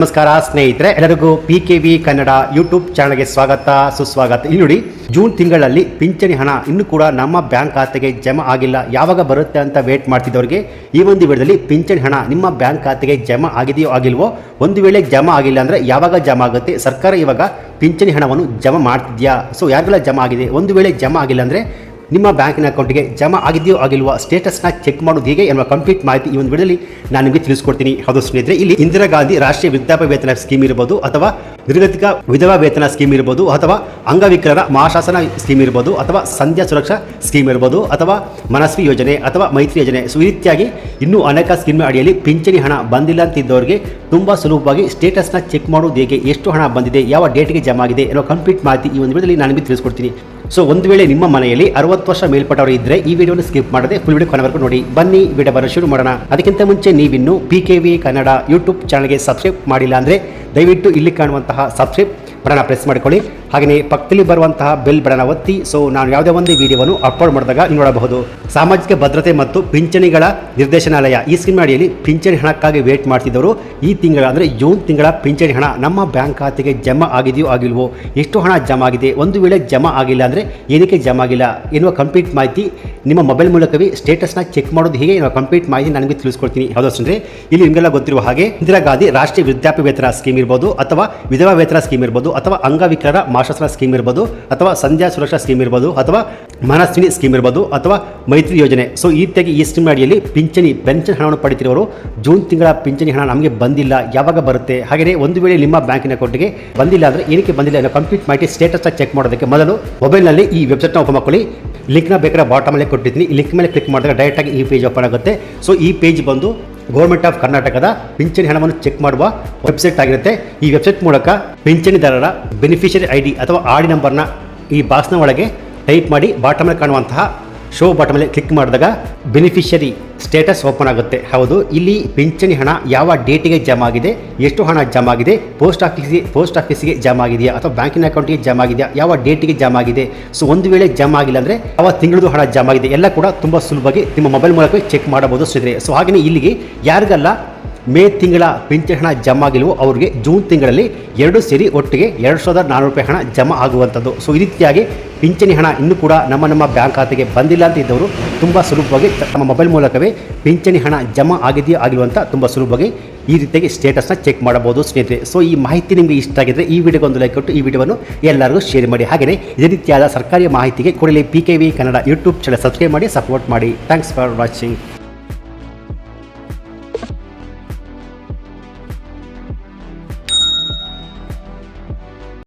ನಮಸ್ಕಾರ ಸ್ನೇಹಿತರೆ, ಎಲ್ಲರಿಗೂ PKV ಕನ್ನಡ ಯೂಟ್ಯೂಬ್ ಚಾನಲ್ಗೆ ಸ್ವಾಗತ ಸುಸ್ವಾಗತ. ಇಲ್ಲಿ ನೋಡಿ, ಜೂನ್ ತಿಂಗಳಲ್ಲಿ ಪಿಂಚಣಿ ಹಣ ಇನ್ನೂ ಕೂಡ ನಮ್ಮ ಬ್ಯಾಂಕ್ ಖಾತೆಗೆ ಜಮಾ ಆಗಿಲ್ಲ, ಯಾವಾಗ ಬರುತ್ತೆ ಅಂತ ವೇಟ್ ಮಾಡ್ತಿದ್ದವರಿಗೆ ಈ ಒಂದು ವಿಡಿಯೋದಲ್ಲಿ ಪಿಂಚಣಿ ಹಣ ನಿಮ್ಮ ಬ್ಯಾಂಕ್ ಖಾತೆಗೆ ಜಮಾ ಆಗಿದೆಯೋ ಆಗಿಲ್ವೋ, ಒಂದು ವೇಳೆ ಜಮಾ ಆಗಿಲ್ಲ ಅಂದರೆ ಯಾವಾಗ ಜಮಾ ಆಗುತ್ತೆ, ಸರ್ಕಾರ ಇವಾಗ ಪಿಂಚಣಿ ಹಣವನ್ನು ಜಮಾ ಮಾಡ್ತಿದ್ಯಾ, ಸೊ ಯಾರಿಗೆಲ್ಲ ಜಮಾ ಆಗಿದೆ, ಒಂದು ವೇಳೆ ಜಮಾ ಆಗಿಲ್ಲ ಅಂದರೆ ನಿಮ್ಮ ಬ್ಯಾಂಕಿನ ಅಕೌಂಟ್ಗೆ ಜಮಾ ಆಗಿದೆಯೋ ಆಗಿಲ್ವಾ ಸ್ಟೇಟಸ್ನ ಚೆಕ್ ಮಾಡೋದು ಹೇಗೆ ಎನ್ನುವ ಕಂಪ್ಲೀಟ್ ಮಾಹಿತಿ ಈ ಒಂದು ವಿಡಿಯೋದಲ್ಲಿ ನಾನು ನಿಮಗೆ ತಿಳಿಸ್ಕೊಡ್ತೀನಿ. ಹೌದು ಸ್ನೇಹಿತರೆ, ಇಲ್ಲಿ ಇಂದಿರಾ ಗಾಂಧಿ ರಾಷ್ಟ್ರೀಯ ವೃದ್ಧಾಪ್ಯ ವೇತನ ಸ್ಕೀಮ್ ಇರ್ಬೋದು, ಅಥವಾ ನಿರ್ಗತಿಕ ವಿಧವಾ ವೇತನ ಸ್ಕೀಮ್ ಇರ್ಬೋದು, ಅಥವಾ ಅಂಗವಿಕಲರ ಮಹಾಶಾಸನ ಸ್ಕೀಮ್ ಇರ್ಬೋದು, ಅಥವಾ ಸಂಧ್ಯಾ ಸುರಕ್ಷಾ ಸ್ಕೀಮ್ ಇರ್ಬೋದು, ಅಥವಾ ಮನಸ್ವಿ ಯೋಜನೆ ಅಥವಾ ಮೈತ್ರಿ ಯೋಜನೆ, ಸೊ ಈ ರೀತಿಯಾಗಿ ಇನ್ನೂ ಅನೇಕ ಸ್ಕೀಮ್ ಅಡಿಯಲ್ಲಿ ಪಿಂಚಣಿ ಹಣ ಬಂದಿಲ್ಲ ಅಂತಿದ್ದವರಿಗೆ ತುಂಬ ಸುಲಭವಾಗಿ ಸ್ಟೇಟಸ್ನ ಚೆಕ್ ಮಾಡೋದು ಹೇಗೆ, ಎಷ್ಟು ಹಣ ಬಂದಿದೆ, ಯಾವ ಡೇಟ್ಗೆ ಜಮಾ ಆಗಿದೆ ಎನ್ನುವ ಕಂಪ್ಲೀಟ್ ಮಾಹಿತಿ ಈ ಒಂದು ವಿಡಿಯೋದಲ್ಲಿ ನಾನು ನಿಮಗೆ ತಿಳಿಸ್ಕೊಡ್ತೀನಿ. ಸೊ ಒಂದು ವೇಳೆ ನಿಮ್ಮ ಮನೆಯಲ್ಲಿ 60 ವರ್ಷ ಮೇಲ್ಪಟ್ಟವರು ಇದ್ದರೆ ಈ ವಿಡಿಯೋನ ಸ್ಕಿಪ್ ಮಾಡದೆ ಫುಲ್ ವಿಡಿಯೋ ಕೊನೆವರೆಗೂ ನೋಡಿ. ಬನ್ನಿ ವಿಡಿಯೋ ಬರೋ ಶುರು ಮಾಡೋಣ. ಅದಕ್ಕಿಂತ ಮುಂಚೆ ನೀವಿನ್ನು PKV ಕನ್ನಡ ಯೂಟ್ಯೂಬ್ ಚಾನಲ್ಗೆ ಸಬ್ಸ್ಕ್ರೈಬ್ ಮಾಡಿಲ್ಲ ಅಂದರೆ ದಯವಿಟ್ಟು ಇಲ್ಲಿ ಕಾಣುವಂತಹ ಸಬ್ಸ್ಕ್ರೈಬ್ ಬಟನ್ ಪ್ರೆಸ್ ಮಾಡಿಕೊಳ್ಳಿ. ಹಾಗೆಯೇ ಪಕ್ಕದಲ್ಲಿ ಬರುವಂತಹ ಬೆಲ್ ಬಟನ್ ಒತ್ತಿ, ಸೊ ನಾನು ಯಾವುದೇ ಒಂದು ವಿಡಿಯೋವನ್ನು ಅಪ್ಲೋಡ್ ಮಾಡಿದಾಗ ನೀವು ನೋಡಬಹುದು. ಸಾಮಾಜಿಕ ಭದ್ರತೆ ಮತ್ತು ಪಿಂಚಣಿಗಳ ನಿರ್ದೇಶನಾಲಯ ಈ ಸ್ಕೀಮ್ ಅಡಿಯಲ್ಲಿ ಪಿಂಚಣಿ ಹಣಕ್ಕಾಗಿ ವೇಟ್ ಮಾಡ್ತಿದ್ದವರು ಈ ತಿಂಗಳ ಅಂದರೆ ಜೂನ್ ತಿಂಗಳ ಪಿಂಚಣಿ ಹಣ ನಮ್ಮ ಬ್ಯಾಂಕ್ ಖಾತೆಗೆ ಜಮಾ ಆಗಿದೆಯೋ ಆಗಿಲ್ವೋ, ಎಷ್ಟು ಹಣ ಜಮಾ ಆಗಿದೆ, ಒಂದು ವೇಳೆ ಜಮಾ ಆಗಿಲ್ಲ ಅಂದರೆ ಏನಕ್ಕೆ ಜಮಾ ಆಗಿಲ್ಲ ಎನ್ನುವ ಕಂಪ್ಲೀಟ್ ಮಾಹಿತಿ ನಿಮ್ಮ ಮೊಬೈಲ್ ಮೂಲಕವೇ ಸ್ಟೇಟಸ್ನ ಚೆಕ್ ಮಾಡೋದು ಹೇಗೆ ಎನ್ನುವ ಕಂಪ್ಲೀಟ್ ಮಾಹಿತಿ ನನಗೆ ತಿಳಿಸ್ಕೊಡ್ತೀನಿ. ಹೌದಷ್ಟೇ, ಇಲ್ಲಿ ನಿಮಗೆಲ್ಲ ಗೊತ್ತಿರುವ ಹಾಗೆ ಇಂದಿರಾ ಗಾಂಧಿ ರಾಷ್ಟ್ರೀಯ ವೃದ್ಧಾಪ್ಯ ವೇತನ ಸ್ಕೀಮ್ ಇರ್ಬೋದು, ಅಥವಾ ವಿಧವಾ ವೇತನ ಸ್ಕೀಮ್ ಇರ್ಬೋದು, ಅಥವಾ ಅಂಗವಿಕಲರ ಮಹಾಶಾಸನ ಸ್ಕೀಮ್ ಇರ್ಬೋದು, ಅಥವಾ ಸಂಧ್ಯಾ ಸುರಕ್ಷಾ ಸ್ಕೀಮ್ ಇರ್ಬೋದು, ಅಥವಾ ಮನಸ್ವಿನಿ ಸ್ಕೀಮ್ ಇರ್ಬೋದು, ಅಥವಾ ಮೈತ್ರಿ ಯೋಜನೆ, ಸೊ ಈ ರೀತಿಯಾಗಿ ಈ ಸ್ಕೀಮ್ ಅಡಿಯಲ್ಲಿ ಪೆನ್ಷನ್ ಹಣವನ್ನು ಪಡೆಯುತ್ತಿರುವವರು ಜೂನ್ ತಿಂಗಳ ಪಿಂಚಣಿ ಹಣ ನಮಗೆ ಬಂದಿಲ್ಲ, ಯಾವಾಗ ಬರುತ್ತೆ, ಹಾಗೆಯೇ ಒಂದು ವೇಳೆ ನಿಮ್ಮ ಬ್ಯಾಂಕಿನ ಅಕೌಂಟ್ಗೆ ಬಂದಿಲ್ಲ ಅಂದರೆ ಏನಕ್ಕೆ ಬಂದಿಲ್ಲ ಅನ್ನೋ ಕಂಪ್ಲೀಟ್ ಮಾಹಿತಿ ಸ್ಟೇಟಸ್ನ ಚೆಕ್ ಮಾಡೋದಕ್ಕೆ ಮೊದಲು ಮೊಬೈಲ್ನಲ್ಲಿ ಈ ವೆಬ್ಸೈಟ್ನ ಓಪನ್ ಮಾಡ್ಕೊಳ್ಳಿ. ಲಿಂಕ್ನ ಬೇಕಾದ್ರೆ ಬಾಟಮಲ್ಲೇ ಕೊಟ್ಟಿದ್ದೀನಿ, ಈ ಲಿಂಕ್ ಮೇಲೆ ಕ್ಲಿಕ್ ಮಾಡಿದಾಗ ಡೈರೆಕ್ಟಾಗಿ ಈ ಪೇಜ್ ಓಪನ್ ಆಗುತ್ತೆ. ಸೊ ಈ ಪೇಜ್ ಬಂದು ಗೌರ್ಮೆಂಟ್ ಆಫ್ ಕರ್ನಾಟಕದ ಪಿಂಚಣಿ ಹಣವನ್ನು ಚೆಕ್ ಮಾಡುವ ವೆಬ್ಸೈಟ್ ಆಗಿರುತ್ತೆ. ಈ ವೆಬ್ಸೈಟ್ ಮೂಲಕ ಪಿಂಚಣಿದಾರರ ಬೆನಿಫಿಷರಿ ID ಅಥವಾ ಆಡಿ ನಂಬರ್ನ ಈ ಬಾಕ್ಸ್ನ ಒಳಗೆ ಟೈಪ್ ಮಾಡಿ ಬಾಟಮಲ್ಲಿ ಕಾಣುವಂತಹ ಶೋ ಬಟನ್ ಮೇಲೆ ಕ್ಲಿಕ್ ಮಾಡಿದಾಗ ಬೆನಿಫಿಷರಿ ಸ್ಟೇಟಸ್ ಓಪನ್ ಆಗುತ್ತೆ. ಹೌದು, ಇಲ್ಲಿ ಪಿಂಚಣಿ ಹಣ ಯಾವ ಡೇಟಿಗೆ ಜಮಾ ಆಗಿದೆ, ಎಷ್ಟು ಹಣ ಜಮಾ ಆಗಿದೆ, ಪೋಸ್ಟ್ ಆಫೀಸ್ಗೆ ಜಮಾ ಆಗಿದೆಯಾ ಅಥವಾ ಬ್ಯಾಂಕಿನ ಅಕೌಂಟ್ಗೆ ಜಮಾ ಆಗಿದೆಯಾ, ಯಾವ ಡೇಟಿಗೆ ಜಮಾ ಆಗಿದೆ, ಸೊ ಒಂದು ವೇಳೆ ಜಮಾ ಆಗಿಲ್ಲ ಅಂದರೆ ಯಾವ ತಿಂಗಳದು ಹಣ ಜಮಾ ಆಗಿದೆ ಎಲ್ಲ ಕೂಡ ತುಂಬ ಸುಲಭವಾಗಿ ನಿಮ್ಮ ಮೊಬೈಲ್ ಮೂಲಕ ಚೆಕ್ ಮಾಡಬಹುದು ಸ್ನೇಹಿತರೆ. ಸೊ ಹಾಗೆಯೇ ಇಲ್ಲಿಗೆ ಯಾರಿಗೆಲ್ಲ ಮೇ ತಿಂಗಳ ಪಿಂಚಣಿ ಹಣ ಜಮಾ ಆಗಿಲ್ವೋ ಅವರಿಗೆ ಜೂನ್ ತಿಂಗಳಲ್ಲಿ 2 ಸೇರಿ ಒಟ್ಟಿಗೆ 2400 ರೂಪಾಯಿ ಹಣ ಜಮಾ ಆಗುವಂಥದ್ದು. ಸೊ ಈ ರೀತಿಯಾಗಿ ಪಿಂಚಣಿ ಹಣ ಇನ್ನೂ ಕೂಡ ನಮ್ಮ ಬ್ಯಾಂಕ್ ಖಾತೆಗೆ ಬಂದಿಲ್ಲ ಅಂತ ಇದ್ದವರು ತುಂಬ ಸುಲಭವಾಗಿ ತಮ್ಮ ಮೊಬೈಲ್ ಮೂಲಕವೇ ಪಿಂಚಣಿ ಹಣ ಜಮಾ ಆಗಿದೆಯೋ ಆಗಿಲ್ವ ಅಂತ ತುಂಬ ಸುಲಭವಾಗಿ ಈ ರೀತಿಯಾಗಿ ಸ್ಟೇಟಸ್ನ ಚೆಕ್ ಮಾಡಬಹುದು ಸ್ನೇಹಿತರೆ. ಸೊ ಈ ಮಾಹಿತಿ ನಿಮಗೆ ಇಷ್ಟ ಆಗಿದ್ರೆ ಈ ವಿಡಿಯೋಗೆ ಒಂದು ಲೈಕ್ ಕೊಟ್ಟು ಈ ವಿಡಿಯೋವನ್ನು ಎಲ್ಲರಿಗೂ ಶೇರ್ ಮಾಡಿ. ಹಾಗೆಯೇ ಇದೇ ರೀತಿಯಾದ ಸರ್ಕಾರಿ ಮಾಹಿತಿಗೆ ಕೂಡಲೇ PKV Kannada YouTube channel subscribe ಮಾಡಿ, ಸಪೋರ್ಟ್ ಮಾಡಿ. Thanks for watching.